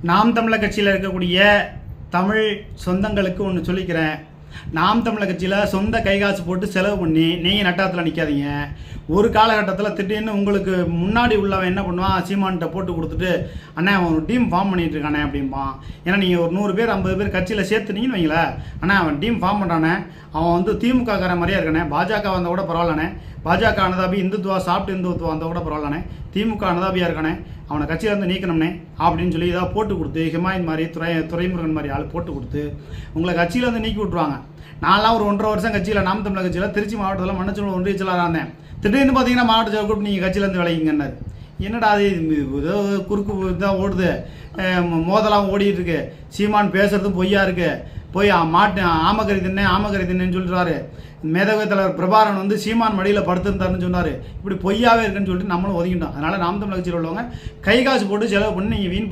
நாம் தமிழர் கட்சியில் இருக்கக்கூடிய தமிழ் சொந்தங்களுக்கு ஒன்று சொல்லிக்கிறேன். நாம் தமிழர் கட்சியில் சொந்த கைகாசு போட்டு செலவு பண்ணி நீங்கள் நட்டாத்தில் நிற்காதீங்க. ஒரு காலகட்டத்தில் திடீர்னு உங்களுக்கு முன்னாடி உள்ளவன் என்ன பண்ணுவான், சீமான்கிட்ட போட்டு கொடுத்துட்டு அண்ணா அவன் ஒரு டீம் ஃபார்ம் பண்ணிட்டு இருக்கானே அப்படிம்பான். ஏன்னா நீங்கள் ஒரு 100 பேர் 50 பேர் கட்சியில் சேர்த்துனீங்கன்னு வைங்களேன், அண்ணா அவன் டீம் ஃபார்ம் பண்ணுறானே, அவன் வந்து திமுக கார மாதிரியா இருக்கானே, பாஜக வந்தால் கூட பரவாயில்லண்ணே, பாஜக அனதாபி இந்துத்துவா சாப்பிட்டு இந்துத்துவா வந்தால் கூட பரவாயில்லண்ணே, திமுக அனதாபியாக இருக்கானே, அவனை கட்சியிலேருந்து நீக்கணும்னே அப்படின்னு சொல்லி ஏதாவது போட்டு கொடுத்து, ஹிமாயின் மாதிரி துரைமுருகன் மாதிரி ஆள் போட்டு கொடுத்து உங்களை கட்சியிலேருந்து நீக்கி விட்ருவாங்க. நான்லாம் ஒரு 1.5 வருஷம் கட்சியில், நாம் தமிழர் கட்சியில் திருச்சி மாவட்டத்தில் மன்னச்சூர் ஒன்றிய செயலாளராக இருந்தேன். திடீர்னு பார்த்தீங்கன்னா மாவட்ட செயலர் கூப்பிட்டு நீங்கள் கட்சியிலேருந்து விளையுங்கன்னாரு. என்னடா அது ஏதோ குறுக்கு தான் ஓடுது, மோதலாம் ஓடிட்டு இருக்கு, சீமான் பேசுறதும் பொய்யா இருக்கு, போய் ஆமக்கறி தின்னேன்னு சொல்லிடுறாரு. மேதக தலைவர் பிரபாரன் வந்து சீமான் மடியில் படுத்திருந்தாருன்னு சொன்னார். இப்படி பொய்யாவே இருக்குன்னு சொல்லிட்டு நம்மளும் ஒதுக்கிட்டோம். அதனால் நாம் தமிழர் கட்சியில் உள்ளவங்க கை காசு போட்டு செலவு பண்ணி நீங்கள் வீண்